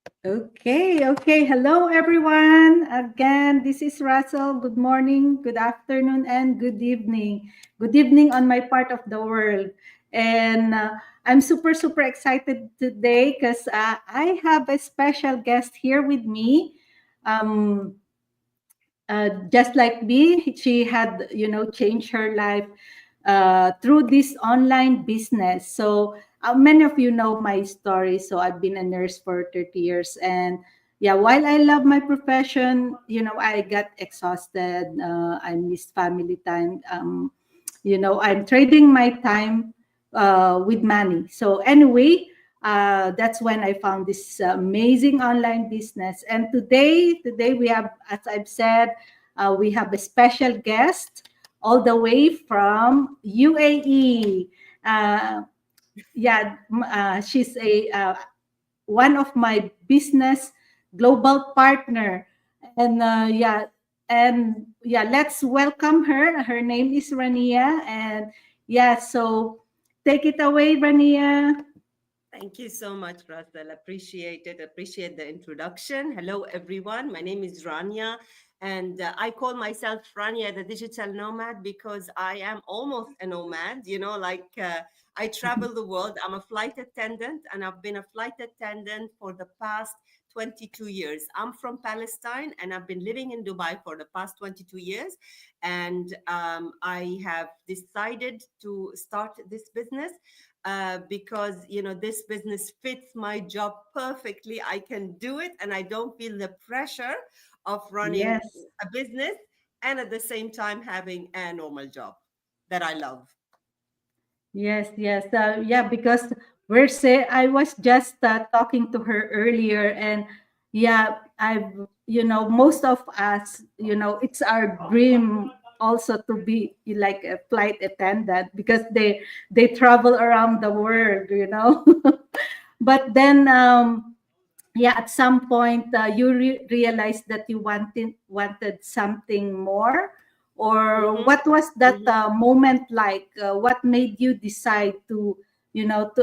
Okay, okay. Hello, everyone. Again, this is Russell. Good morning, good afternoon, and good evening. Good evening on my part of the world. And I'm super, super excited today because I have a special guest here with me. Um, just like me, she had, changed her life through this online business. So many of you know my story. So I've been a nurse for 30 years. And yeah, while I love my profession, I got exhausted. I missed family time. I'm trading my time with money. So anyway, that's when I found this amazing online business. And today we have, as I've said, we have a special guest all the way from UAE. Uh, yeah, she's a one of my business global partner, and let's welcome her. Her name is Rania, and yeah, so take it away, Rania. Thank you so much, Russell. Appreciate it. Appreciate the introduction. Hello, everyone. My name is Rania, and I call myself Rania the digital nomad because I am almost a nomad. I travel the world. I'm a flight attendant, and I've been a flight attendant for the past 22 years. I'm from Palestine, and I've been living in Dubai for the past 22 years. And I have decided to start this business because this business fits my job perfectly. I can do it, and I don't feel the pressure of running Yes. a business and at the same time having a normal job that I love. Yes, yes. Yeah, because I was just talking to her earlier, and yeah, most of us, it's our dream also to be like a flight attendant because they travel around the world. But then, yeah, at some point, you realized that you wanted something more, or Mm-hmm. what was that Mm-hmm. moment like? What made you decide to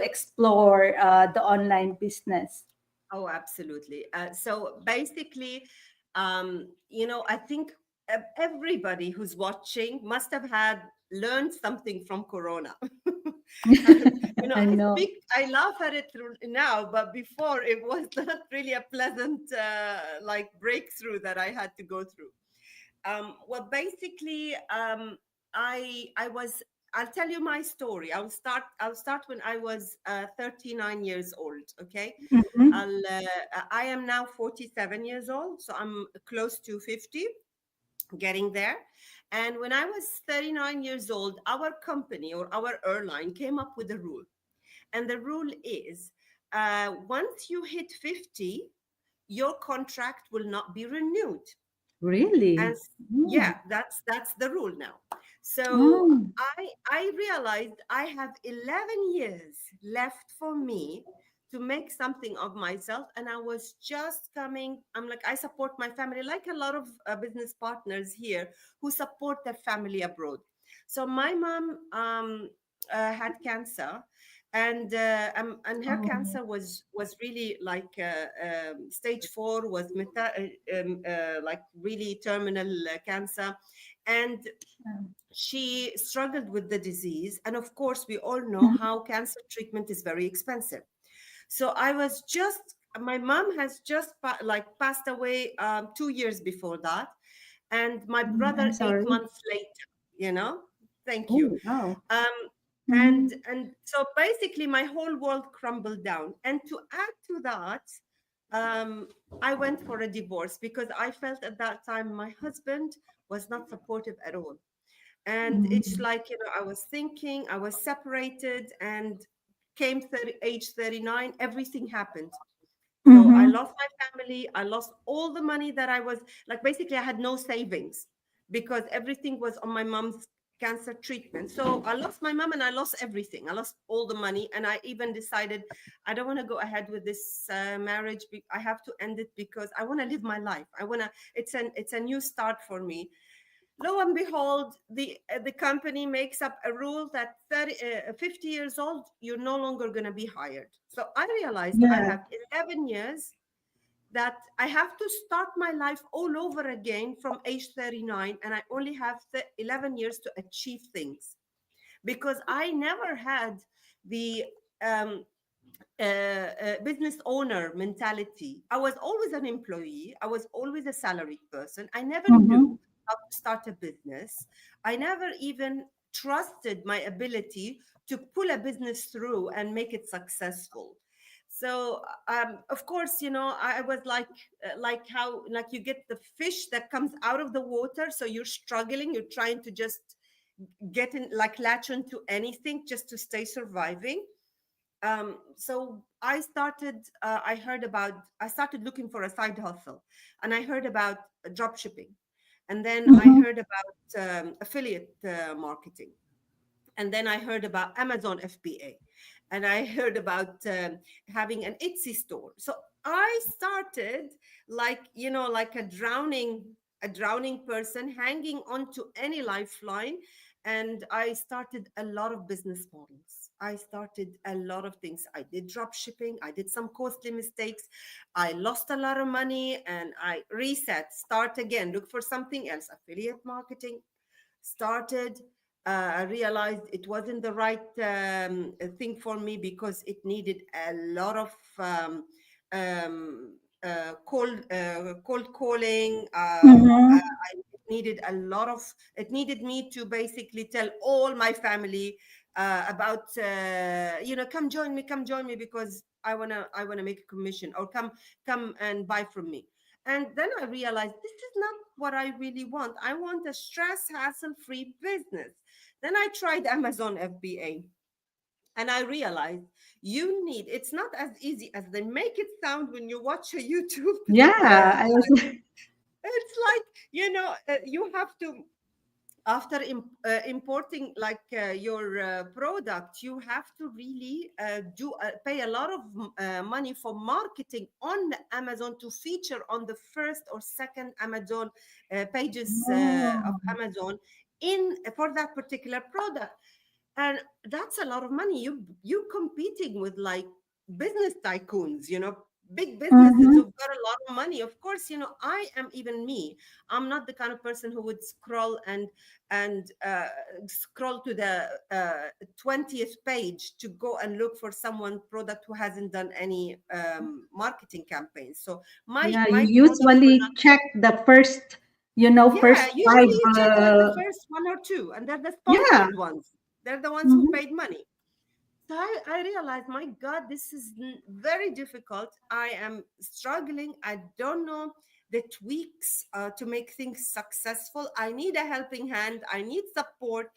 explore the online business? Oh, absolutely. So basically, I think everybody who's watching must have had learned something from Corona. I know. I laugh at it now, but before it was not really a pleasant like breakthrough that I had to go through. Well, basically, I was. I'll tell you my story. I'll start when I was 39 years old. Okay, Mhm. I'll. I am now 47 years old, so I'm close to 50, getting there. And when I was 39 years old, our company or our airline came up with a rule, and the rule is, once you hit 50, your contract will not be renewed. And Really? yeah, Mm. that's the rule now. So Mm. I realized I have 11 years left for me to make something of myself, and I was just coming. I'm like, I support my family like a lot of business partners here who support their family abroad. So my mom had cancer, and her Oh. cancer was really like stage 4, was like really terminal cancer, and she struggled with the disease. And of course, we all know Mhm. how cancer treatment is very expensive. So I was just my mom has just passed away 2 years before that, and my I'm brother eight sorry. months later. You know, thank you. Oh, wow. um, and Mhm. and so basically my whole world crumbled down. And to add to that, um, I went for a divorce because I felt at that time my husband was not supportive at all. And it's Mhm. like, I was thinking I was separated, and came age 39, everything happened. So I Mhm. lost my family. I lost all the money that I was like, basically, I had no savings because everything was on my mom's cancer treatment. So I lost my mom and I lost everything. I lost all the money. And I even decided I don't want to go ahead with this marriage. I have to end it because I want to live my life. It's a new start for me. Lo and behold, the company makes up a rule that 50 years old, you're no longer going to be hired. So I realized I Yeah. have 11 years, that I have to start my life all over again from age 39, and I only have 11 years to achieve things, because I never had the um, business owner mentality. I was always an employee. I was always a salaried person. I never knew Mhm. how to start a business. I never even trusted my ability to pull a business through and make it successful. So, of course, I was like how, like, you get the fish that comes out of the water. So you're struggling. You're trying to just get in, like, latch onto anything just to stay surviving. So I started looking for a side hustle, and I heard about drop shipping, and then I Mhm. heard about affiliate marketing, and then I heard about Amazon FBA, and I heard about having an Etsy store. So I started, like, like a drowning person hanging onto any lifeline. And I started a lot of business models. I started a lot of things. I did drop shipping. I did some costly mistakes. I lost a lot of money, and I reset, start again, look for something else, affiliate marketing, started. I realized it wasn't the right thing for me, because it needed a lot of cold calling. Mhm. It needed me to basically tell all my family about, come join me, because I wanna make a commission, or come and buy from me. And then I realized this is not what I really want. I want a stress hassle free business. Then I tried Amazon FBA, and I realized it's not as easy as they make it sound when you watch a YouTube. Yeah, I was. It's like, you have to, after importing, like, your product, you have to really pay a lot of money for marketing on Amazon, to feature on the first or second Amazon pages of Oh. Amazon, in for that particular product. And that's a lot of money. You competing with, like, business tycoons, big businesses Mhm. who've got a lot of money. Of course, I am, even me, I'm not the kind of person who would scroll and scroll to the 20th page to go and look for someone product who hasn't done any marketing campaigns. So my Yeah, my you products were usually not. check the first, Yeah, first usually five. you check like the first one or two, and they're the Yeah. sponsored ones. They're the ones who Mhm. paid money. So I realized, my God, this is very difficult. I am struggling. I don't know the tweaks to make things successful. I need a helping hand. I need support.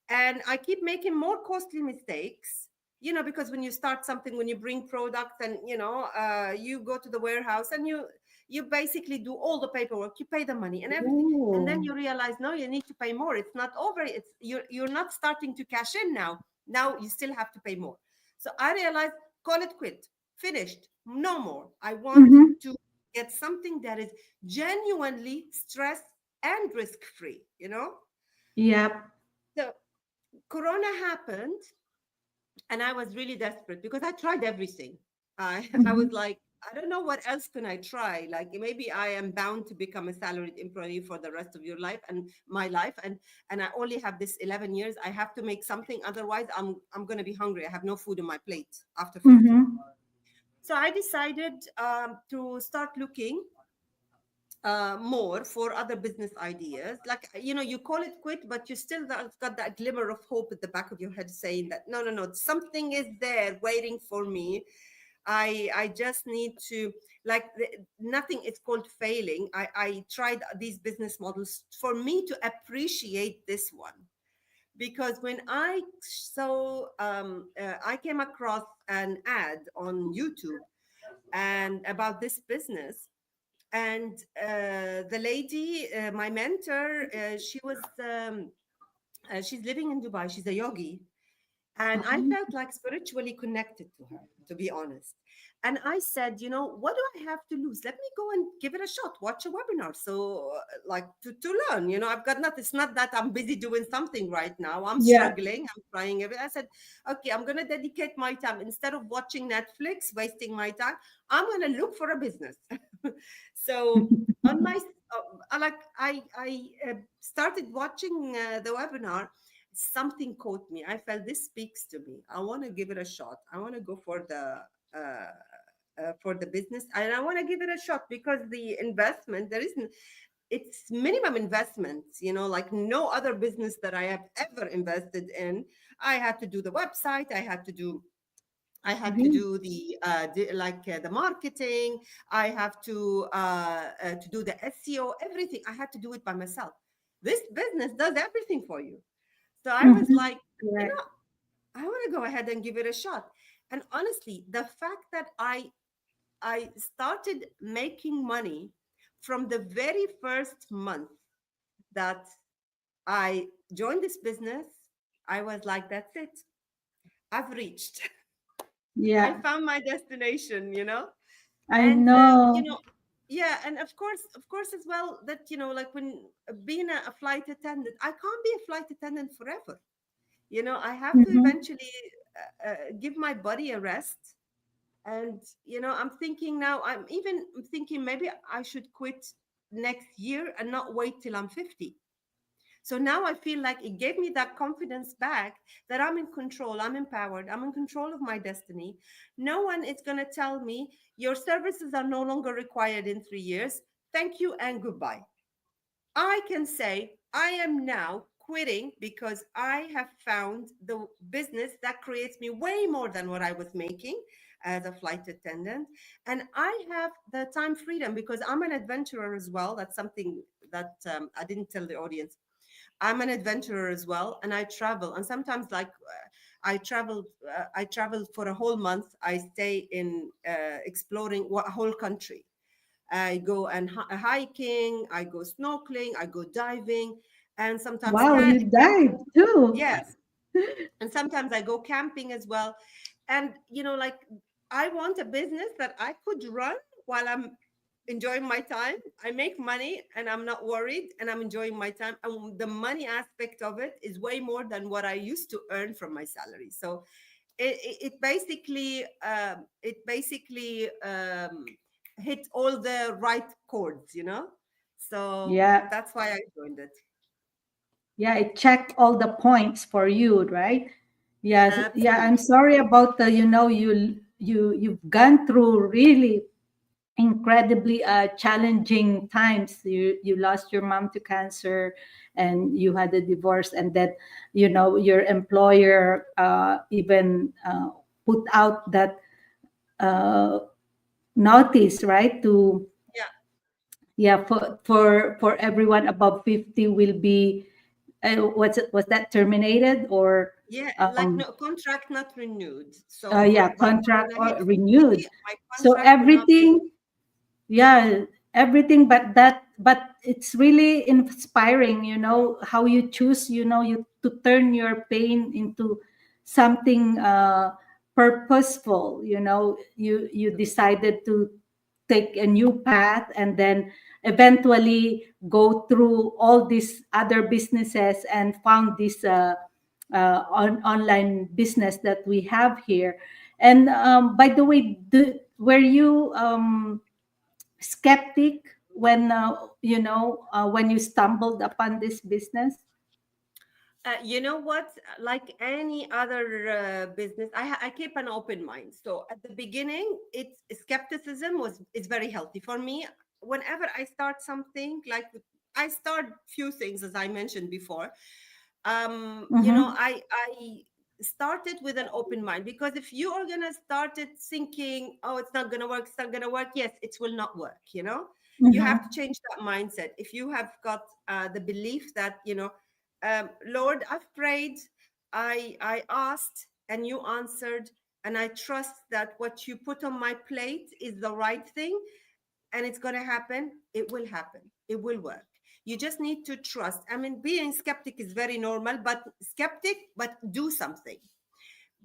And I keep making more costly mistakes, because when you start something, when you bring products, and you go to the warehouse, and you basically do all the paperwork, you pay the money and everything, and then Ooh. you realize, no, you need to pay more. It's not over. You're not starting to cash in now. You still have to pay more. So I realized, call it quit, finished, no more. I want Mhm. to get something that is genuinely stress and risk free. Yep. So Corona happened, and I was really desperate, because I tried everything. I was Mhm. like, I don't know what else can I try. Like, maybe I am bound to become a salaried employee for the rest of your life and my life, and I only have this 11 years. I have to make something, otherwise I'm going to be hungry. I have no food on my plate after 50. Mhm. So I decided to start looking more for other business ideas. Like, you call it quit, but you still got that glimmer of hope at the back of your head, saying that, no, no, no, something is there waiting for me. I just need to, like, nothing is called failing. I tried these business models for me to appreciate this one, because when I came across an ad on YouTube and about this business. And the lady, my mentor, she's living in Dubai. She's a yogi, and I Uh-huh. felt like spiritually connected to her, to be honest. And I said, what do I have to lose? Let me go and give it a shot, watch a webinar. So, like to learn, I've got nothing. It's not that I'm busy doing something right now. I'm Yeah. struggling. I'm trying everything. I said, okay, I'm going to dedicate my time instead of watching Netflix, wasting my time. I'm going to look for a business. So, on my, I started watching the webinar. Something caught me. I felt this speaks to me. I want to give it a shot. I want to go for the business, and I want to give it a shot because the investment, there isn't, it's minimum investments, like no other business that I have ever invested in. I had to do the website, I had to Mhm. do the marketing. I have to do the SEO, everything. I had to do it by myself. This business does everything for you. So I was Mhm. like, you Correct. know, I want to go ahead and give it a shot. And honestly, the fact that I started making money from the very first month that I joined this business. I was like, that's it. I've reached. I Yeah, found my destination. I And know. yeah, and of course as well, that like when being a flight attendant, I can't be a flight attendant forever. I have to Mhm. eventually give my body a rest. And I'm thinking now, I'm thinking maybe I should quit next year and not wait till I'm 50. So now I feel like it gave me that confidence back, that I'm in control, I'm empowered, I'm in control of my destiny. No one is going to tell me your services are no longer required in 3 years. Thank you and goodbye. I can say I am now quitting because I have found the business that creates me way more than what I was making as a flight attendant. And I have the time freedom because I'm an adventurer as well. That's something that I didn't tell the audience. I'm an adventurer as well, and I travel. And sometimes, like I traveled for a whole month. I stay in exploring what whole country. I go and hiking, I go snorkeling, I go diving, and sometimes Wow, you dive camping. too. Yes, and sometimes I go camping as well. And like I want a business that I could run while I'm enjoying my time. I make money and I'm not worried and I'm enjoying my time. And the money aspect of it is way more than what I used to earn from my salary. So it basically hit all the right chords. So Yeah, that's why I joined it. yeah, it checked all the points for you, right? Yes, yeah. I'm Absolutely. sorry about the, you've gone through really incredibly challenging times. You lost your mom to cancer, and you had a divorce, and that your employer even put out that uh, notice, right? To Yeah. yeah, for everyone above 50 will be was that terminated or Yeah, like um no contract not renewed. So yeah, but contract when I hit or 50, renewed. my So contract will not be. everything, yeah, everything, but it's really inspiring, how you choose, you to turn your pain into something purposeful. You decided to take a new path, and then eventually go through all these other businesses and found this online business that we have here. And by the way, were you skeptic when you stumbled upon this business? You know what? Like any other business, I keep an open mind. So at the beginning, it's skepticism was is very healthy for me. Whenever I start something, like I start few things as I mentioned before. Mm-hmm. I started with an open mind, because if you are gonna start it thinking, oh, it's not gonna work, it's not gonna work, yes, it will not work. You have to Mm-hmm. change that mindset. If you have got the belief that, Lord, I've prayed, I asked, and you answered, and I trust that what you put on my plate is the right thing, and it's going to happen, it will happen, it will work. You just need to trust. I mean, being skeptic is very normal, but skeptic, but do something.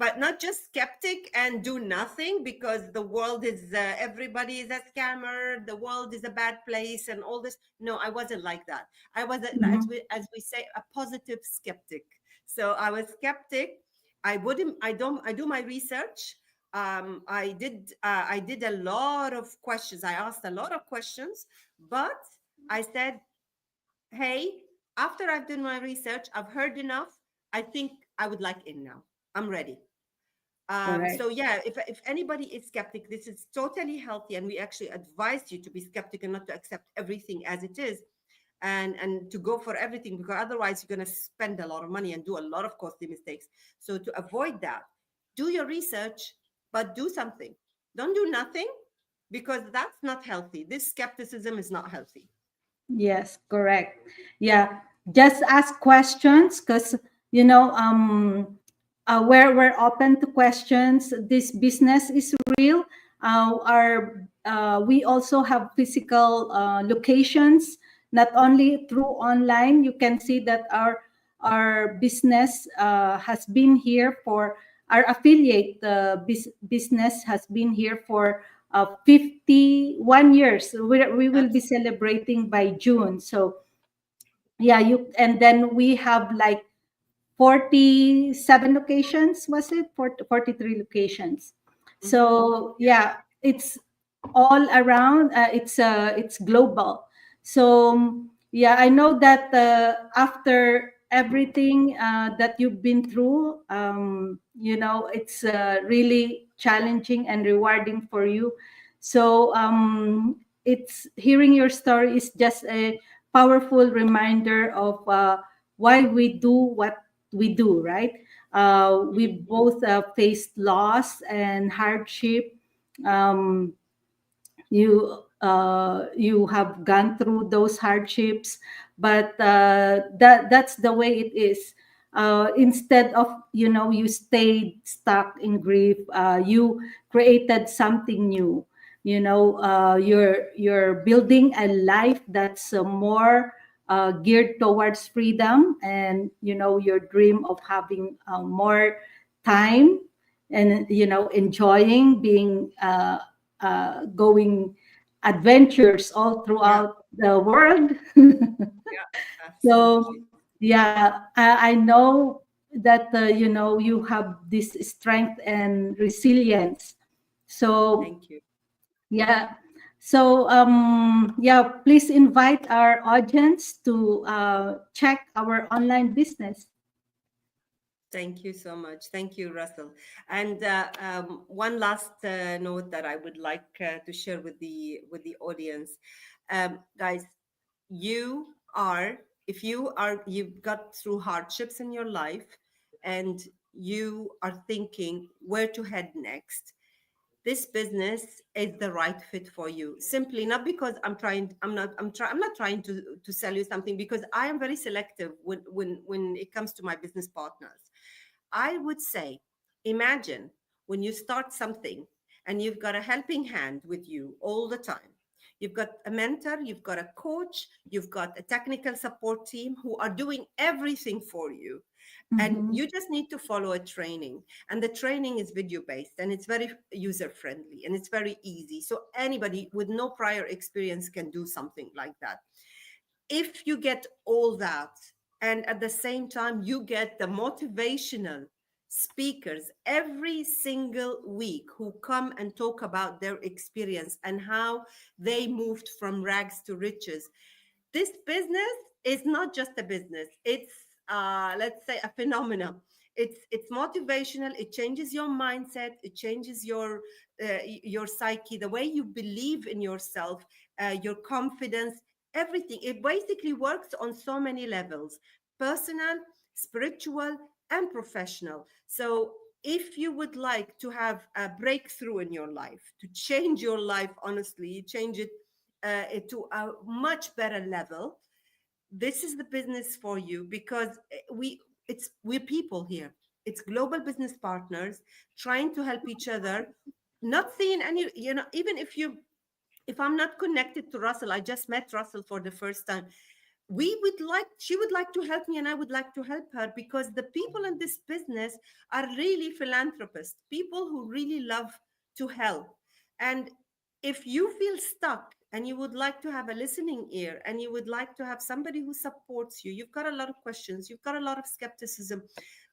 but not just skeptic and do nothing because the world is everybody is a scammer, the world is a bad place and all this. No, I wasn't like that. I was Mhm. as we say, a positive skeptic. So I was skeptic. I do my research. I did a lot of questions. I asked a lot of questions, but I said, hey, after I've done my research, I've heard enough. I think I would like in now. I'm ready. Correct. So yeah, if anybody is skeptic, this is totally healthy, and we actually advise you to be skeptic and not to accept everything as it is, and to go for everything, because otherwise you're going to spend a lot of money and do a lot of costly mistakes. So to avoid that, do your research, but do something. Don't do nothing, because that's not healthy. This skepticism is not healthy. Yes, correct. Yeah, just ask questions because we're open to questions. This business is real. Our We also have physical locations, not only through online. You can see that our business has been here for our affiliate business has been here for 51 years. We will be Absolutely. celebrating by June. So yeah, you and then we have like 47 locations, was it? 43 locations. Mm-hmm. So yeah, it's all around. It's global. So yeah, I know that after everything that you've been through, it's really challenging and rewarding for you. So it's hearing your story is just a powerful reminder of why we do what we do, right? We both faced loss and hardship. Um, you have gone through those hardships, but that's the way it is. Instead of you stayed stuck in grief, you created something new. You're building a life that's more geared towards freedom, and your dream of having more time, and enjoying being going adventures all Yeah, throughout the world. yeah, So absolutely. yeah, I know that you have this strength and resilience. So Thank you. yeah. So yeah, please invite our audience to check our online business. Thank you so much. Thank you, Russell. And one last note that I would like to share with the audience, guys. You are, if you've got through hardships in your life, and you are thinking where to head next, this business is the right fit for you. Simply not because I'm not trying to sell you something, because I am very selective when it comes to my business partners. I would say, imagine when you start something and you've got a helping hand with you all the time. You've got a mentor, you've got a coach, you've got a technical support team who are doing everything for you. And Mm-hmm. you just need to follow a training. And the training is video based, and it's very user friendly, and it's very easy. So anybody with no prior experience can do something like that. If you get all that, and at the same time you get the motivational speakers every single week who come and talk about their experience and how they moved from rags to riches, this business is not just a business. It's let's say a phenomenon. It's motivational. It changes your mindset. It changes your psyche, the way you believe in yourself, your confidence, everything. It basically works on so many levels: personal, spiritual, and professional. So if you would like to have a breakthrough in your life, to change your life, honestly, change it to a much better level, this is the business for you, because we're people here. It's global business partners trying to help each other, not seeing any, even if I'm not connected to Russell, I just met Russell for the first time. she would like to help me and I would like to help her, because the people in this business are really philanthropists, people who really love to help. And if you feel stuck and you would like to have a listening ear and you would like to have somebody who supports you, you've got a lot of questions, you've got a lot of skepticism,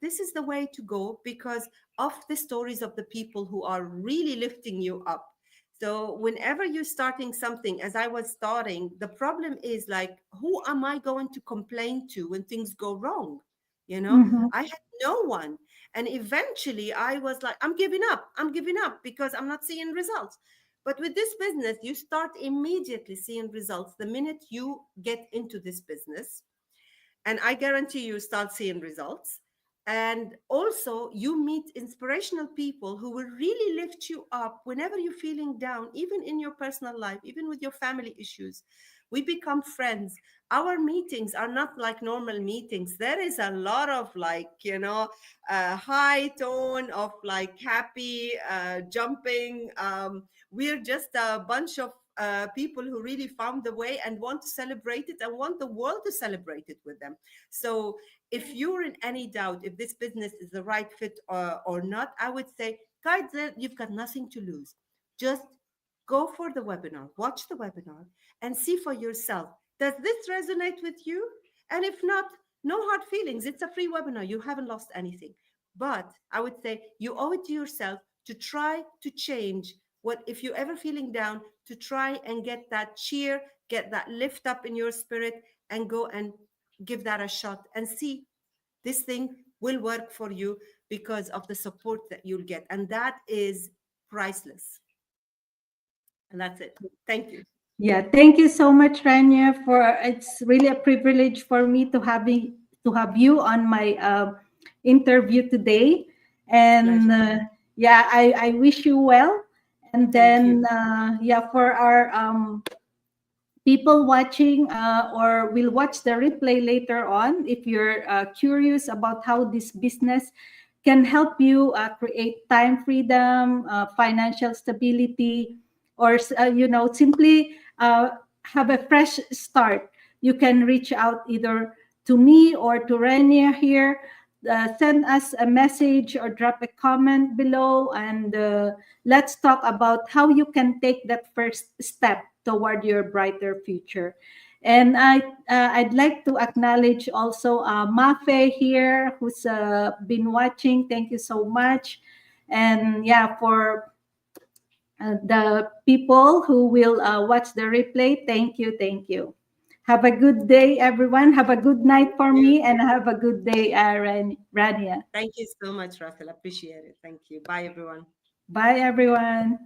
this is the way to go, because of the stories of the people who are really lifting you up. So whenever you're starting something, as I was starting, the problem is like, who am I going to complain to when things go wrong? You know, Mhm. I had no one. And eventually I was like, I'm giving up. I'm giving up because I'm not seeing results. But with this business, you start immediately seeing results the minute you get into this business, and I guarantee you start seeing results. And also you meet inspirational people who will really lift you up whenever you're feeling down, even in your personal life, even with your family issues. We become friends. Our meetings are not like normal meetings. There is a lot of, like, high tone of like happy jumping. We're just a bunch of people who really found the way and want to celebrate it and want the world to celebrate it with them. So if you're in any doubt if this business is the right fit or not, I would say, guys, you've got nothing to lose. Just go for the webinar, watch the webinar, and see for yourself, does this resonate with you? And if not, no hard feelings. It's a free webinar. You haven't lost anything. But I would say you owe it to yourself to try to change. What if you're ever feeling down, to try and get that cheer, get that lift up in your spirit, and go and give that a shot and see this thing will work for you, because of the support that you'll get. And that is priceless. And that's it. Thank you. Yeah, thank you so much, Rania. For it's really a privilege for me to have you on my interview today, and Pleasure. yeah, I wish you well. And Thank then you. yeah, for our people watching or will watch the replay later on, if you're curious about how this business can help you create time freedom, financial stability, or simply have a fresh start, you can reach out either to me or to Renia here. Send us a message or drop a comment below, and let's talk about how you can take that first step toward your brighter future. And I'd like to acknowledge also Mafe here, who's been watching. Thank you so much. And yeah, for the people who will watch the replay, thank you, thank you. Have a good day, everyone. Have a good night Thank for you. me, and have a good day, Rania. Thank you so much, Russell. Appreciate it. Thank you. Bye, everyone. Bye, everyone.